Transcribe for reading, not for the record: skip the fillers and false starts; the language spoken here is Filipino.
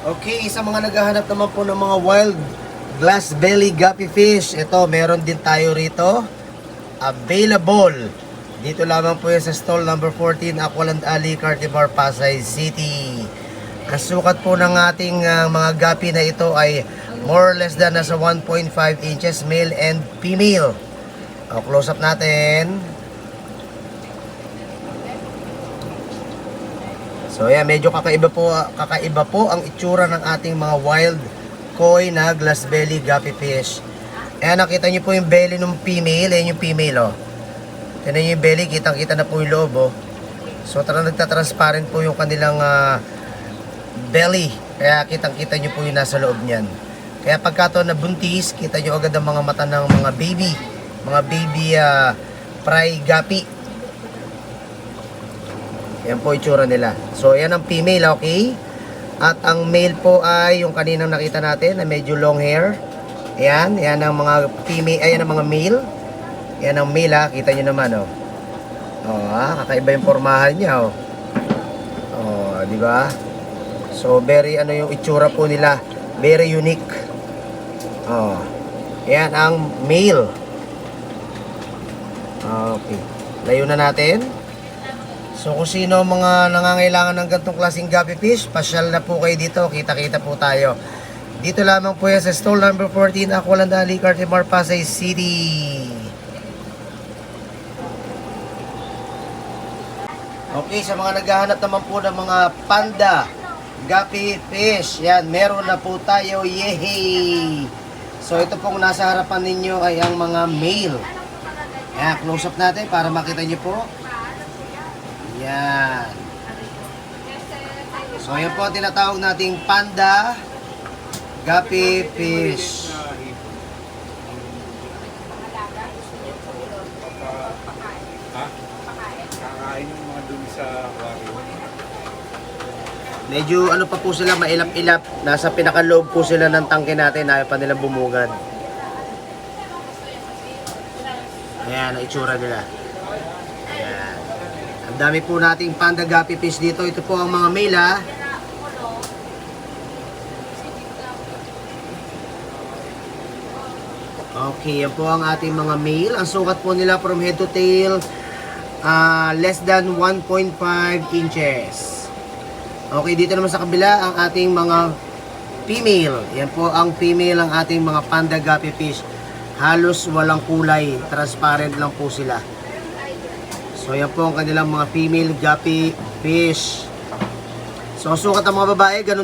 Okay, sa mga naghahanap naman po ng mga wild glass belly guppy fish, ito meron din tayo rito. Available. Dito lamang po yan sa stall number 14, Aqualand Alley, Cartibar, Pasay City. Ang sukat po ng ating mga guppy na ito ay more or less than nasa 1.5 inches male and female. O, close up natin. So yan, medyo kakaiba po ang itsura ng ating mga wild koi na glass belly guppy fish. Ayan, nakita nyo po yung belly ng female. Ayan yung female, oh. Tignan nyo yung belly, kitang-kita na po yung loob, oh. So, nagtatransparent po yung kanilang belly. Kaya kitang-kita nyo po yung nasa loob niyan. Kaya pagka ito nabuntis, kita nyo agad ang mga mata ng mga baby. Mga baby fry guppy. Yan po itsura nila. So, yan ang female, okay? At ang male po ay yung kaninang nakita natin na medyo long hair. Ayan, yan ang mga female, ayan ang mga male. Yan ang male, ha? Kita nyo naman, oh. Oh, ha? Kakaiba yung pormahan niya, oh. Oh, di ba? So, very, yung itsura po nila. Very unique. Oh. Yan ang male. Okay. Layo na natin. So kung sino mga nangangailangan ng ganitong klaseng guppy fish, pasyal na po kayo dito, kita-kita po tayo. Dito lamang po yan sa stall number 14, Aqualand Alley, Cartibar, Pasay City. Okay, sa mga naghahanap naman po ng mga panda guppy fish, yan, meron na po tayo, yehey! So ito pong nasa harapan ninyo ay ang mga male. Yan, close up natin para makita nyo po. Yan. So, yan po ang tinatawag nating panda guppy fish. Kakain yung mga dun sa aquarium. Medyo pa po sila, mailap-ilap. Nasa pinakaloob po sila ng tangke natin. Ayaw pa nilang bumugad. Ayan, ang itsura nila. Ayan. Ang dami po nating panda guppy fish dito. Ito po ang mga male, ha. Okay, yan po ang ating mga male. Ang sukat po nila from head to tail, less than 1.5 inches. Okay, dito naman sa kabila ang ating mga female. Yan po ang female ng ating mga panda guppy fish. Halos walang kulay, transparent lang po sila. So yan po ang kanilang mga female guppy fish. So sukat ang mga babae, ganun